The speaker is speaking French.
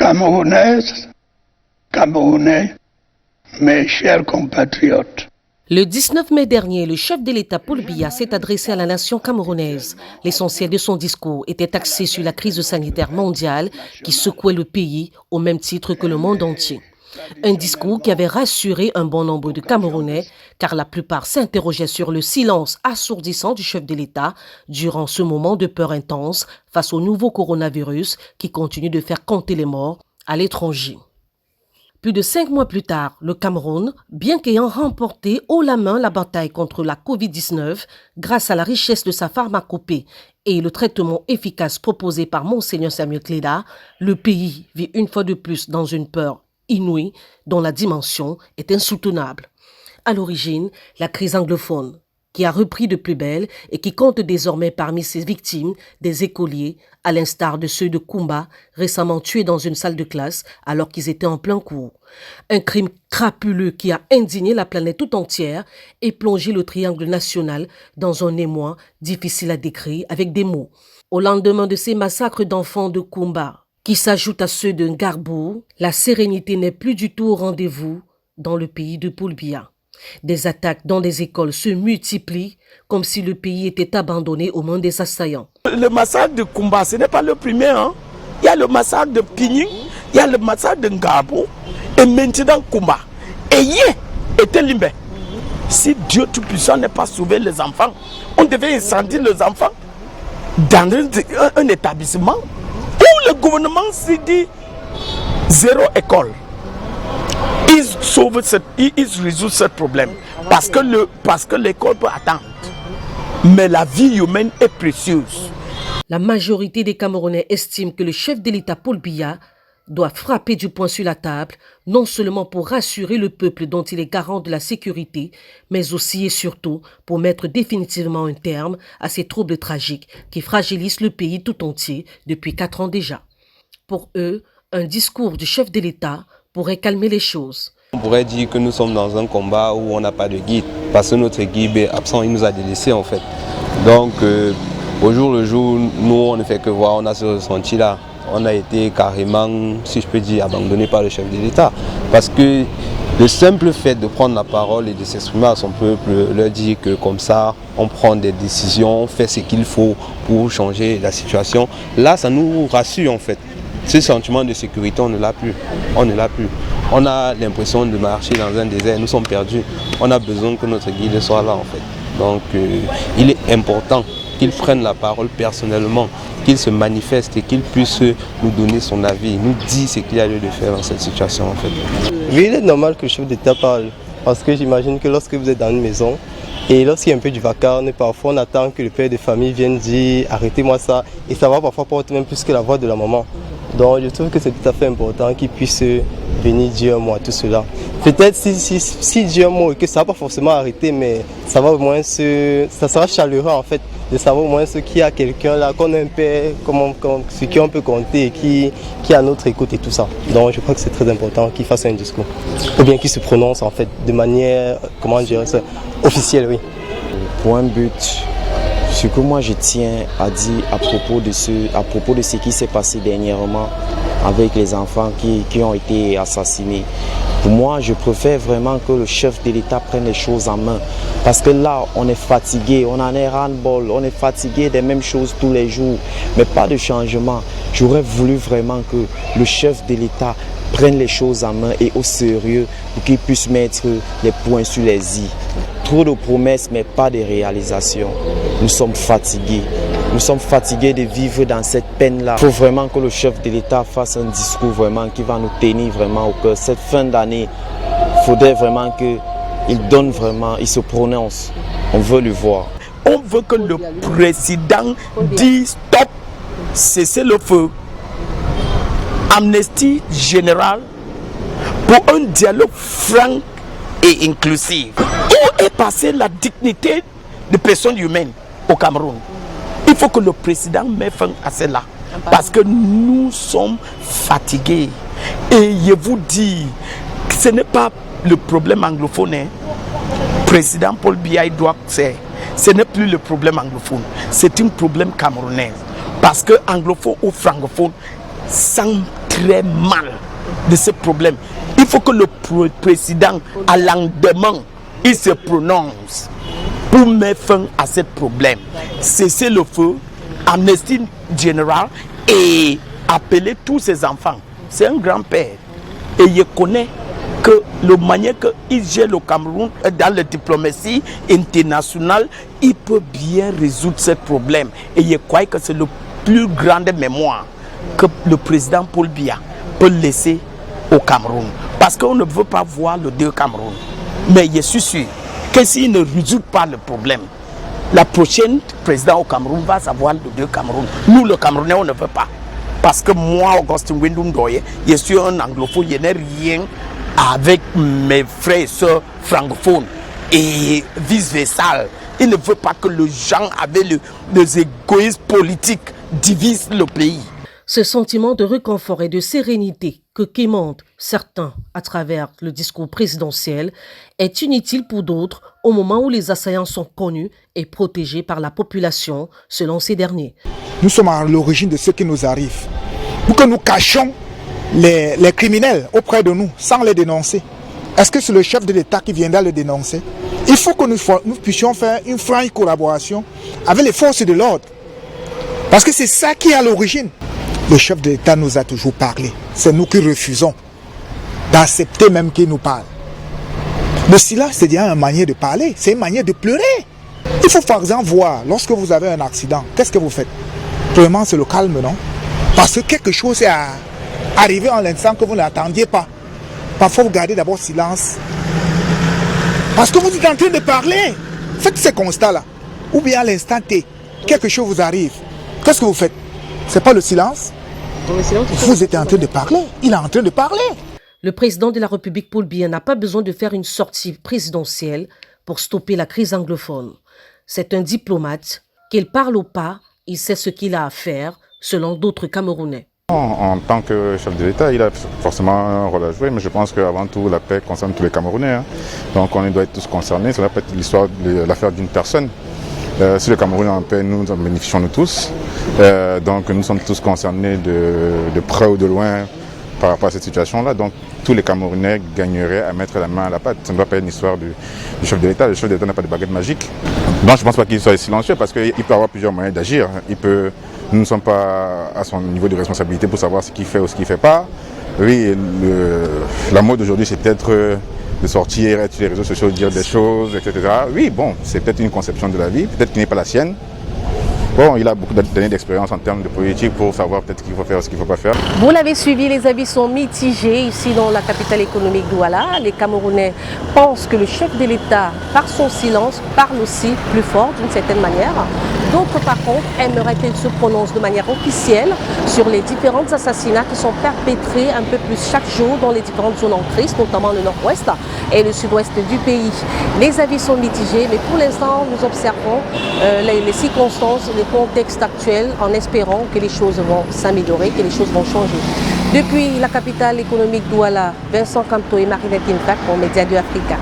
Camerounaises, Camerounais, mes chers compatriotes. Le 19 mai dernier, le chef de l'État Paul Biya s'est adressé à la nation camerounaise. L'essentiel de son discours était axé sur la crise sanitaire mondiale qui secouait le pays au même titre que le monde entier. Un discours qui avait rassuré un bon nombre de Camerounais car la plupart s'interrogeaient sur le silence assourdissant du chef de l'État durant ce moment de peur intense face au nouveau coronavirus qui continue de faire compter les morts à l'étranger. Plus de 5 mois plus tard, le Cameroun, bien qu'ayant remporté haut la main la bataille contre la Covid-19 grâce à la richesse de sa pharmacopée et le traitement efficace proposé par Monseigneur Samuel Kleda, le pays vit une fois de plus dans une peur inouïe dont la dimension est insoutenable. À l'origine, la crise anglophone, qui a repris de plus belle et qui compte désormais parmi ses victimes des écoliers, à l'instar de ceux de Kumba, récemment tués dans une salle de classe alors qu'ils étaient en plein cours. Un crime crapuleux qui a indigné la planète tout entière et plongé le triangle national dans un émoi difficile à décrire avec des mots. Au lendemain de ces massacres d'enfants de Kumba, qui s'ajoutent à ceux de Ngarbour, la sérénité n'est plus du tout au rendez-vous dans le pays de Paul Biya. Des attaques dans les écoles se multiplient comme si le pays était abandonné aux mains des assaillants. Le massacre de Kumba, ce n'est pas le premier. Il y a le massacre de Pigny, il y a le massacre de Ngarbour et maintenant Kumba. Et hier était Limbe. Si Dieu Tout-Puissant n'a pas sauvé les enfants, on devait incendier les enfants dans un établissement où le gouvernement s'est dit zéro école. Ils résout ce problème parce que l'école peut attendre. Mais la vie humaine est précieuse. La majorité des Camerounais estiment que le chef de l'État Paul Biya doit frapper du poing sur la table, non seulement pour rassurer le peuple dont il est garant de la sécurité, mais aussi et surtout pour mettre définitivement un terme à ces troubles tragiques qui fragilisent le pays tout entier depuis 4 ans déjà. Pour eux, un discours du chef de l'État pourrait calmer les choses. On pourrait dire que nous sommes dans un combat où on n'a pas de guide, parce que notre guide est absent, il nous a délaissés en fait. Donc au jour le jour, nous on ne fait que voir, on a ce ressenti-là. On a été carrément, si je peux dire, abandonné par le chef de l'État. Parce que le simple fait de prendre la parole et de s'exprimer à son peuple, leur dire que comme ça, on prend des décisions, on fait ce qu'il faut pour changer la situation, là ça nous rassure en fait. Ce sentiment de sécurité, on ne l'a plus. On ne l'a plus. On a l'impression de marcher dans un désert, nous sommes perdus. On a besoin que notre guide soit là en fait. Donc il est important qu'il prenne la parole personnellement, qu'il se manifeste et qu'il puisse nous donner son avis, nous dire ce qu'il y a lieu de faire dans cette situation en fait. Oui, il est normal que le chef d'État parle, parce que j'imagine que lorsque vous êtes dans une maison, et lorsqu'il y a un peu du vacarme, parfois on attend que le père de famille vienne dire arrêtez-moi ça, et ça va parfois porter même plus que la voix de la maman. Donc je trouve que c'est tout à fait important qu'il puisse venir dire un mot à tout cela. Peut-être si dit un mot et que ça ne va pas forcément arrêter, mais ça va au moins ça sera chaleureux en fait, de savoir au moins ce qu'il y a quelqu'un là, qu'on a un père, ce qui on peut compter et qui est à notre écoute et tout ça. Donc je crois que c'est très important qu'il fasse un discours, ou bien qu'il se prononce en fait de manière, comment dire ça, officielle, oui. Pour un but, ce que moi je tiens à dire à propos de ce qui s'est passé dernièrement avec les enfants qui ont été assassinés. Pour moi, je préfère vraiment que le chef de l'État prenne les choses en main. Parce que là, on est fatigué, on en est ras-le-bol, on est fatigué des mêmes choses tous les jours, mais pas de changement. J'aurais voulu vraiment que le chef de l'État prenne les choses en main et au sérieux pour qu'il puisse mettre les points sur les i. Trop de promesses, mais pas de réalisations. Nous sommes fatigués. Nous sommes fatigués de vivre dans cette peine-là. Il faut vraiment que le chef de l'État fasse un discours vraiment qui va nous tenir vraiment au cœur. Cette fin d'année, il faudrait vraiment qu'il donne vraiment, il se prononce. On veut le voir. On veut que le président dise stop, cessez le feu. Amnistie générale pour un dialogue franc et inclusif. Où est passée la dignité des personnes humaines au Cameroun? Il faut que le président mette fin à cela. Parce que nous sommes fatigués. Et je vous dis, ce n'est pas le problème anglophone. Président Paul Biya doit faire. Ce n'est plus le problème anglophone. C'est un problème camerounais. Parce que anglophone ou francophone s'entendent très mal de ce problème. Il faut que le président, à l'endemain, il se prononce pour mettre fin à ce problème. Cesser le feu, Amnesty General, et appeler tous ses enfants. C'est un grand-père. Et il connaît que le manière qu'il gère le Cameroun dans la diplomatie internationale, il peut bien résoudre ce problème. Et il croit que c'est le plus grande mémoire que le président Paul Biya peut laisser au Cameroun. Parce qu'on ne veut pas voir le deux Cameroun. Mais je suis sûr que s'il ne résout pas le problème, la prochaine président au Cameroun va savoir le deux Cameroun. Nous, le Camerounais, on ne veut pas. Parce que moi, Augustin Windum Doye, je suis un anglophone, je n'ai rien avec mes frères et sœurs francophones. Et vice-versa. Il ne veut pas que les gens avec les égoïsmes politiques divisent le pays. Ce sentiment de réconfort et de sérénité que quémandent certains à travers le discours présidentiel est inutile pour d'autres au moment où les assaillants sont connus et protégés par la population, selon ces derniers. Nous sommes à l'origine de ce qui nous arrive. Pour que nous cachions les criminels auprès de nous sans les dénoncer. Est-ce que c'est le chef de l'État qui viendra les dénoncer? Il faut que nous puissions faire une franche collaboration avec les forces de l'ordre. Parce que c'est ça qui est à l'origine. Le chef de l'État nous a toujours parlé. C'est nous qui refusons d'accepter même qu'il nous parle. Le silence, c'est déjà une manière de parler, c'est une manière de pleurer. Il faut par exemple voir, lorsque vous avez un accident, qu'est-ce que vous faites? Premièrement, c'est le calme, non? Parce que quelque chose est arrivé en l'instant que vous n'attendiez pas. Parfois, vous gardez d'abord silence. Parce que vous êtes en train de parler. Faites ce constat-là. Ou bien à l'instant T, quelque chose vous arrive. Qu'est-ce que vous faites? C'est pas le silence? Vous êtes en train de parler. Il est en train de parler. Le président de la République, Paul Biya, n'a pas besoin de faire une sortie présidentielle pour stopper la crise anglophone. C'est un diplomate. Qu'il parle ou pas, il sait ce qu'il a à faire, selon d'autres Camerounais. En tant que chef de l'État, il a forcément un rôle à jouer, mais je pense qu'avant tout, la paix concerne tous les Camerounais. Donc on doit être tous concernés. Ça ne va pas être l'histoire de l'affaire d'une personne. Si le Cameroun est en paix, nous en bénéficions nous tous. Donc nous sommes tous concernés de près ou de loin par rapport à cette situation-là. Donc tous les Camerounais gagneraient à mettre la main à la pâte. Ça ne va pas être une histoire du chef de l'État. Le chef de l'État n'a pas de baguette magique. Donc je ne pense pas qu'il soit silencieux parce qu'il peut avoir plusieurs moyens d'agir. Nous ne sommes pas à son niveau de responsabilité pour savoir ce qu'il fait ou ce qu'il ne fait pas. Oui, la mode aujourd'hui, c'est peut-être de sortir, être sur les réseaux sociaux, dire des choses, etc. Oui, bon, c'est peut-être une conception de la vie, peut-être qu'il n'est pas la sienne. Bon, il a beaucoup d'années d'expérience en termes de politique pour savoir peut-être ce qu'il faut faire, ce qu'il ne faut pas faire. Vous l'avez suivi, les avis sont mitigés ici dans la capitale économique Douala. Les Camerounais pensent que le chef de l'État, par son silence, parle aussi plus fort d'une certaine manière. D'autres, par contre, aimeraient qu'il se prononce de manière officielle sur les différents assassinats qui sont perpétrés un peu plus chaque jour dans les différentes zones en crise, notamment le nord-ouest et le sud-ouest du pays. Les avis sont mitigés, mais pour l'instant, nous observons les circonstances, le contexte actuel en espérant que les choses vont s'améliorer, que les choses vont changer. Depuis la capitale économique Douala, Vincent Camto et Marinette Intact pour Média 2 Africa.